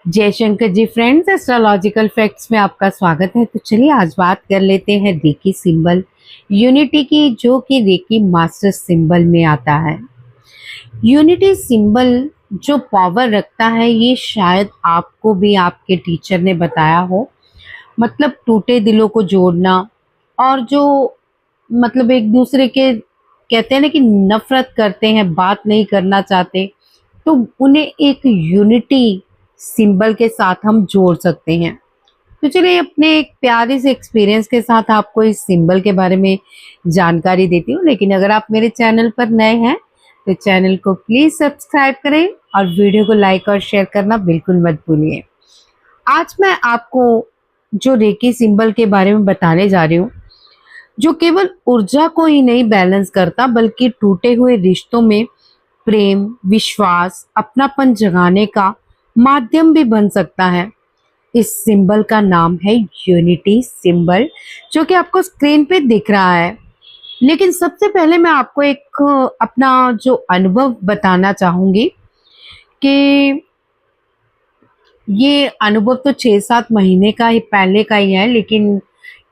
जयशंकर जी friends, astrological facts में आपका स्वागत है। तो चलिए आज बात कर लेते हैं रेकी सिंबल यूनिटी की, जो कि रेकी मास्टर सिंबल में आता है। यूनिटी सिंबल जो पावर रखता है, ये शायद आपको भी आपके टीचर ने बताया हो। मतलब टूटे दिलों को जोड़ना, और जो मतलब एक दूसरे के कहते हैं ना कि नफरत करते हैं, बात नहीं करना चाहते, तो उन्हें एक यूनिटी सिंबल के साथ हम जोड़ सकते हैं। तो चलिए अपने एक प्यारे से एक्सपीरियंस के साथ आपको इस सिंबल के बारे में जानकारी देती हूँ। लेकिन अगर आप मेरे चैनल पर नए हैं तो चैनल को प्लीज सब्सक्राइब करें और वीडियो को लाइक और शेयर करना बिल्कुल मत भूलिए। आज मैं आपको जो रेकी सिंबल के बारे में बताने जा रही हूँ, जो केवल ऊर्जा को ही नहीं बैलेंस करता, बल्कि टूटे हुए रिश्तों में प्रेम, विश्वास, अपनापन जगाने का माध्यम भी बन सकता है। इस सिंबल का नाम है यूनिटी सिंबल, जो कि आपको स्क्रीन पे दिख रहा है। लेकिन सबसे पहले मैं आपको एक अपना जो अनुभव बताना चाहूंगी कि ये अनुभव तो 6-7 महीने का ही पहले का ही है। लेकिन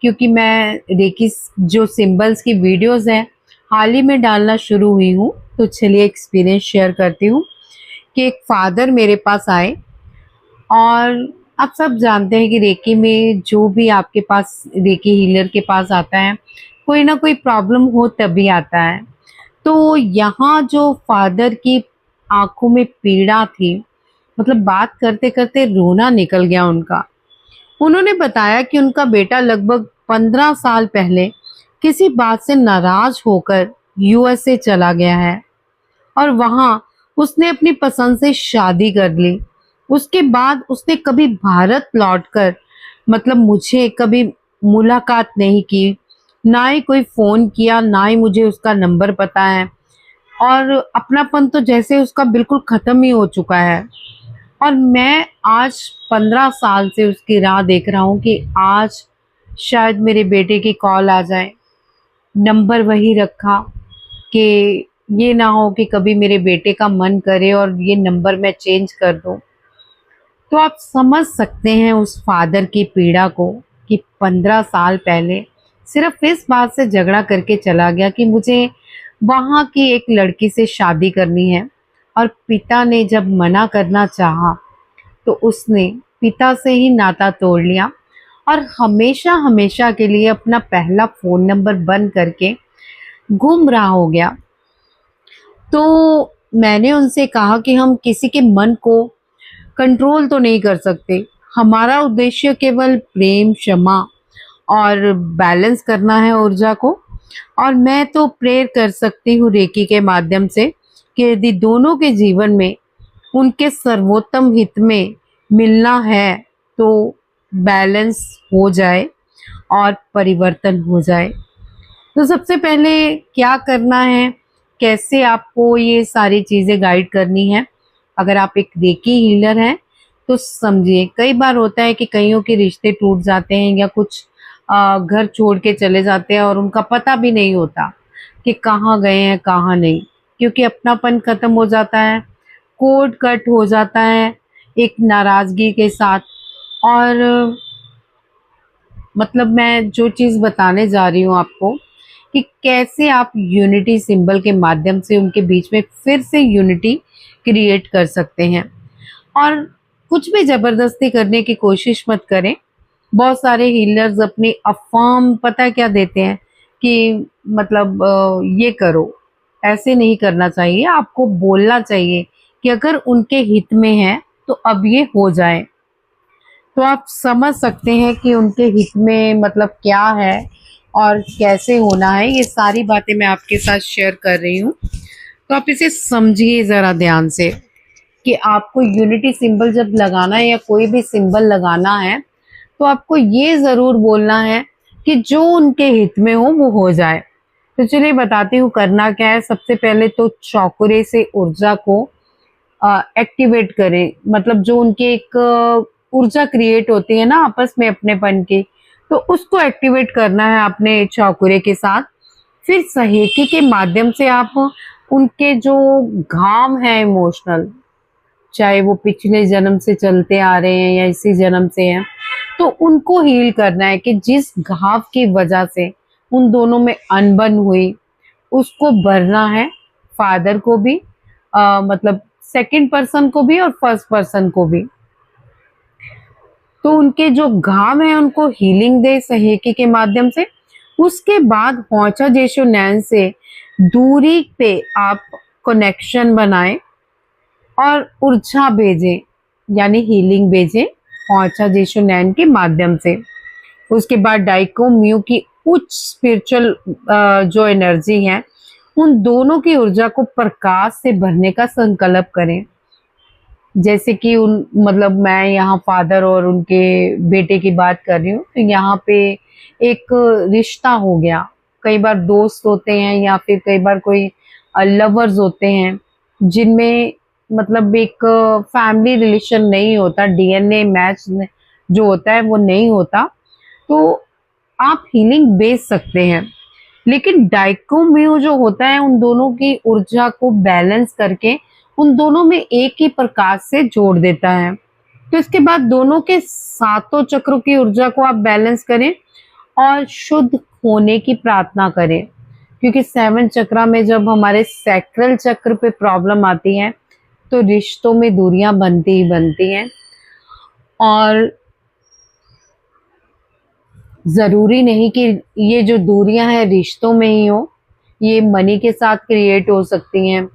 क्योंकि मैं रेकी जो सिंबल्स की वीडियोस हैं हाल ही में डालना शुरू हुई हूँ, तो चलिए एक्सपीरियंस शेयर करती हूँ कि एक फादर मेरे पास आए। और आप सब जानते हैं कि रेकी में जो भी आपके पास रेकी हीलर के पास आता है, कोई ना कोई प्रॉब्लम हो तभी आता है। तो यहाँ जो फादर की आंखों में पीड़ा थी, मतलब बात करते करते रोना निकल गया उनका। उन्होंने बताया कि उनका बेटा लगभग 15 साल पहले किसी बात से नाराज होकर यूएसए चला गया है, और वहां उसने अपनी पसंद से शादी कर ली। उसके बाद उसने कभी भारत लौटकर मतलब मुझे कभी मुलाकात नहीं की, ना ही कोई फोन किया, ना ही मुझे उसका नंबर पता है। और अपनापन तो जैसे उसका बिल्कुल खत्म ही हो चुका है। और मैं आज 15 साल से उसकी राह देख रहा हूँ कि आज शायद मेरे बेटे की कॉल आ जाए। नंबर वही रखा कि ये ना हो कि कभी मेरे बेटे का मन करे और ये नंबर मैं चेंज कर दूं। तो आप समझ सकते हैं उस फादर की पीड़ा को कि 15 साल पहले सिर्फ इस बात से झगड़ा करके चला गया कि मुझे वहाँ की एक लड़की से शादी करनी है। और पिता ने जब मना करना चाहा तो उसने पिता से ही नाता तोड़ लिया और हमेशा हमेशा के लिए अपना पहला फ़ोन नंबर बंद करके गुम रहा हो गया। तो मैंने उनसे कहा कि हम किसी के मन को कंट्रोल तो नहीं कर सकते। हमारा उद्देश्य केवल प्रेम, क्षमा और बैलेंस करना है ऊर्जा को। और मैं तो प्रेयर कर सकती हूँ रेकी के माध्यम से कि यदि दोनों के जीवन में उनके सर्वोत्तम हित में मिलना है तो बैलेंस हो जाए और परिवर्तन हो जाए। तो सबसे पहले क्या करना है, कैसे आपको ये सारी चीज़ें गाइड करनी है। अगर आप एक रेकी हीलर हैं तो समझिए, कई बार होता है कि कईयों के रिश्ते टूट जाते हैं या कुछ घर छोड़ के चले जाते हैं और उनका पता भी नहीं होता कि कहाँ गए हैं कहाँ नहीं, क्योंकि अपनापन खत्म हो जाता है, कोड कट हो जाता है एक नाराज़गी के साथ। और मतलब मैं जो चीज़ बताने जा रही हूँ आपको कि कैसे आप यूनिटी सिंबल के माध्यम से उनके बीच में फिर से यूनिटी क्रिएट कर सकते हैं। और कुछ भी ज़बरदस्ती करने की कोशिश मत करें। बहुत सारे हीलर्स अपनी अफ़वाम पता है क्या देते हैं कि मतलब ये करो, ऐसे नहीं करना चाहिए। आपको बोलना चाहिए कि अगर उनके हित में है तो अब ये हो जाए। तो आप समझ सकते हैं कि उनके हित में मतलब क्या है और कैसे होना है। ये सारी बातें मैं आपके साथ शेयर कर रही हूँ, तो आप इसे समझिए ज़रा ध्यान से कि आपको यूनिटी सिंबल जब लगाना है या कोई भी सिंबल लगाना है तो आपको ये ज़रूर बोलना है कि जो उनके हित में हो वो हो जाए। तो चलिए बताती हूँ करना क्या है। सबसे पहले तो चौकुरे से ऊर्जा को एक्टिवेट करें, मतलब जो उनकी एक ऊर्जा क्रिएट होती है ना आपस में अपनेपन की, तो उसको एक्टिवेट करना है अपने चौकुरे के साथ। फिर सहेकी के माध्यम से आप उनके जो घाव है इमोशनल, चाहे वो पिछले जन्म से चलते आ रहे हैं या इसी जन्म से हैं, तो उनको हील करना है कि जिस घाव की वजह से उन दोनों में अनबन हुई उसको भरना है। फादर को भी मतलब सेकंड पर्सन को भी और फर्स्ट पर्सन को भी। तो उनके जो घाव है उनको हीलिंग दे सहेकी के माध्यम से। उसके बाद पहुंचा जेशु नैन से दूरी पे आप कनेक्शन बनाएं और ऊर्जा भेजें, यानी हीलिंग भेजें पहुंचा जेशु नैन के माध्यम से। उसके बाद डाइको म्यू की उच्च स्पिरिचुअल जो एनर्जी है उन दोनों की ऊर्जा को प्रकाश से भरने का संकल्प करें। जैसे कि उन मतलब मैं यहाँ फादर और उनके बेटे की बात कर रही हूँ, तो यहाँ पे एक रिश्ता हो गया। कई बार दोस्त होते हैं या फिर कई बार कोई लवर्स होते हैं जिनमें मतलब एक फैमिली रिलेशन नहीं होता, डीएनए मैच जो होता है वो नहीं होता, तो आप हीलिंग भेज सकते हैं। लेकिन डाइकोम्यू जो होता है उन दोनों की ऊर्जा को बैलेंस करके उन दोनों में एक ही प्रकाश से जोड़ देता है। तो इसके बाद दोनों के सातों चक्रों की ऊर्जा को आप बैलेंस करें और शुद्ध होने की प्रार्थना करें, क्योंकि 7 चक्रा में जब हमारे सैक्रल चक्र पे प्रॉब्लम आती है तो रिश्तों में दूरियां बनती ही बनती हैं। और जरूरी नहीं कि ये जो दूरियां हैं रिश्तों में ही हो, ये मनी के साथ क्रिएट हो सकती हैं,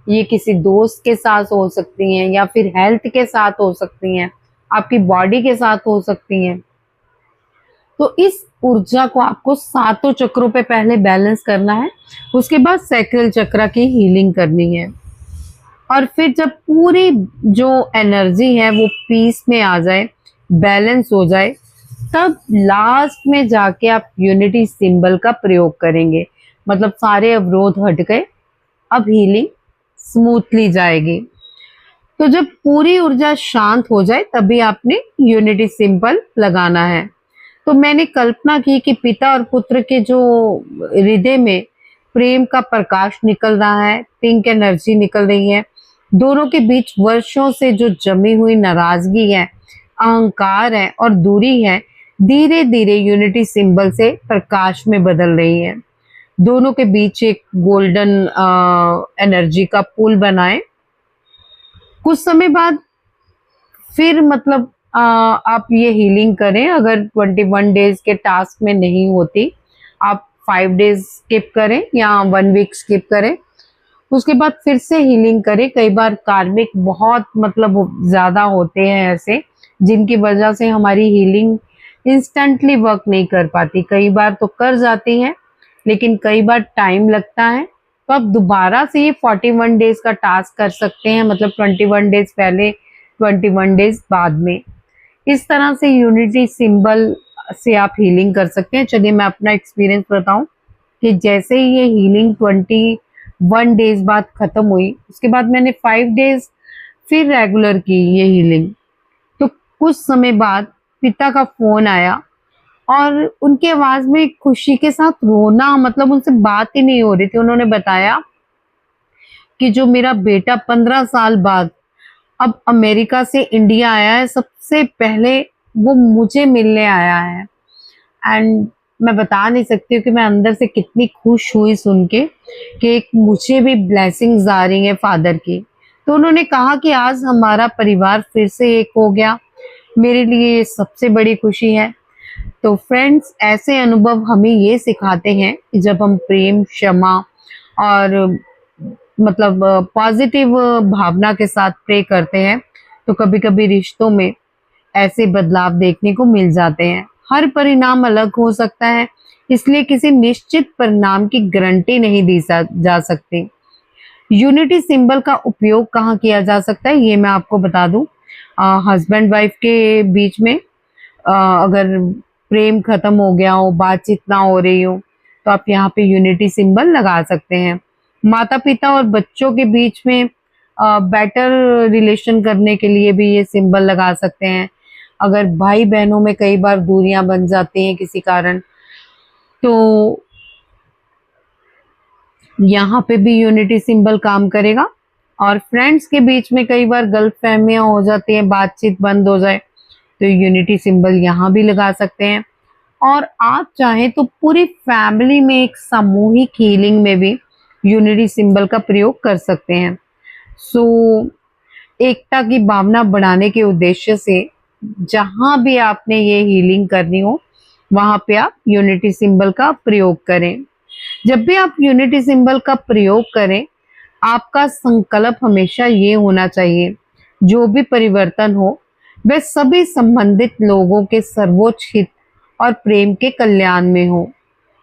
ये किसी दोस्त के साथ हो सकती हैं, या फिर हेल्थ के साथ हो सकती हैं, आपकी बॉडी के साथ हो सकती हैं। तो इस ऊर्जा को आपको सातों चक्रों पे पहले बैलेंस करना है, उसके बाद सैक्रल चक्र की हीलिंग करनी है। और फिर जब पूरी जो एनर्जी है वो पीस में आ जाए, बैलेंस हो जाए, तब लास्ट में जाके आप यूनिटी सिंबल का प्रयोग करेंगे। मतलब सारे अवरोध हट गए, अब हीलिंग स्मूथली जाएगी। तो जब पूरी ऊर्जा शांत हो जाए तभी आपने यूनिटी सिंबल लगाना है। तो मैंने कल्पना की कि पिता और पुत्र के जो हृदय में प्रेम का प्रकाश निकल रहा है, पिंक एनर्जी निकल रही है, दोनों के बीच वर्षों से जो जमी हुई नाराजगी है, अहंकार है और दूरी है, धीरे धीरे यूनिटी सिंबल से प्रकाश में बदल रही है। दोनों के बीच एक गोल्डन एनर्जी का पुल बनाएं। कुछ समय बाद फिर मतलब आप ये हीलिंग करें। अगर 21 डेज के टास्क में नहीं होती, आप 5 डेज स्किप करें या 1 वीक स्किप करें, उसके बाद फिर से हीलिंग करें। कई बार कार्मिक बहुत मतलब ज्यादा होते हैं ऐसे, जिनकी वजह से हमारी हीलिंग इंस्टेंटली वर्क नहीं कर पाती। कई बार तो कर जाती है लेकिन कई बार टाइम लगता है। तो आप दोबारा से ये 41 डेज का टास्क कर सकते हैं, मतलब 21 डेज पहले, 21 डेज बाद में। इस तरह से यूनिटी सिंबल से आप हीलिंग कर सकते हैं। चलिए मैं अपना एक्सपीरियंस बताऊं कि जैसे ही ये हीलिंग 21 डेज बाद खत्म हुई, उसके बाद मैंने 5 डेज फिर रेगुलर की ये हीलिंग। तो कुछ समय बाद पिता का फोन आया और उनकी आवाज में खुशी के साथ रोना, मतलब उनसे बात ही नहीं हो रही थी। उन्होंने बताया कि जो मेरा बेटा 15 साल बाद अब अमेरिका से इंडिया आया है, सबसे पहले वो मुझे मिलने आया है। एंड मैं बता नहीं सकती हूँ कि मैं अंदर से कितनी खुश हुई सुन के कि एक मुझे भी ब्लेसिंग्स आ रही है फादर की। तो उन्होंने कहा कि आज हमारा परिवार फिर से एक हो गया, मेरे लिए ये सबसे बड़ी खुशी है। तो फ्रेंड्स, ऐसे अनुभव हमें ये सिखाते हैं कि जब हम प्रेम, क्षमा और मतलब पॉजिटिव भावना के साथ प्रे करते हैं तो कभी कभी रिश्तों में ऐसे बदलाव देखने को मिल जाते हैं। हर परिणाम अलग हो सकता है, इसलिए किसी निश्चित परिणाम की गारंटी नहीं दी जा सकती। यूनिटी सिंबल का उपयोग कहाँ किया जा सकता है ये मैं आपको बता दूं। हस्बैंड वाइफ के बीच में अगर प्रेम खत्म हो गया हो, बातचीत ना हो रही हो, तो आप यहाँ पे यूनिटी सिंबल लगा सकते हैं। माता पिता और बच्चों के बीच में बेटर रिलेशन करने के लिए भी ये सिंबल लगा सकते हैं। अगर भाई बहनों में कई बार दूरियां बन जाती हैं किसी कारण, तो यहाँ पे भी यूनिटी सिंबल काम करेगा। और फ्रेंड्स के बीच में कई बार गलतफहमियां हो जाती हैं, बातचीत बंद हो जाए, तो यूनिटी सिंबल यहाँ भी लगा सकते हैं। और आप चाहें तो पूरी फैमिली में एक सामूहिक हीलिंग में भी यूनिटी सिंबल का प्रयोग कर सकते हैं। सो एकता की भावना बढ़ाने के उद्देश्य से जहां भी आपने ये हीलिंग करनी हो वहां पे आप यूनिटी सिंबल का प्रयोग करें। जब भी आप यूनिटी सिंबल का प्रयोग करें, आपका संकल्प हमेशा ये होना चाहिए, जो भी परिवर्तन हो वह सभी संबंधित लोगों के सर्वोच्च हित और प्रेम के कल्याण में हो।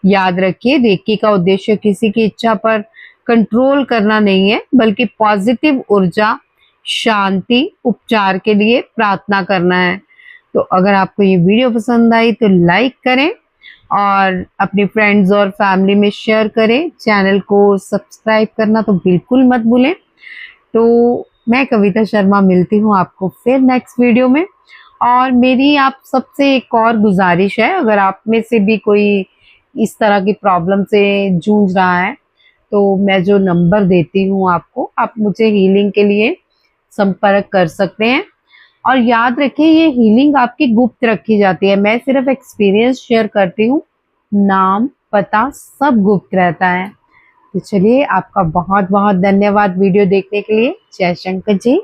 याद रखिए, रेकी का उद्देश्य किसी की इच्छा पर कंट्रोल करना नहीं है, बल्कि पॉजिटिव ऊर्जा, शांति, उपचार के लिए प्रार्थना करना है। तो अगर आपको ये वीडियो पसंद आई तो लाइक करें और अपने फ्रेंड्स और फैमिली में शेयर करें। चैनल को सब्सक्राइब करना तो बिल्कुल मत भूलें। तो मैं कविता शर्मा मिलती हूँ आपको फिर नेक्स्ट वीडियो में। और मेरी आप सबसे एक और गुजारिश है, अगर आप में से भी कोई इस तरह की प्रॉब्लम से जूझ रहा है तो मैं जो नंबर देती हूँ आपको, आप मुझे हीलिंग के लिए संपर्क कर सकते हैं। और याद रखिए, ये हीलिंग आपकी गुप्त रखी जाती है, मैं सिर्फ एक्सपीरियंस शेयर करती हूँ, नाम पता सब गुप्त रहता है। तो चलिए, आपका बहुत बहुत धन्यवाद वीडियो देखने के लिए। जय शंकर जी।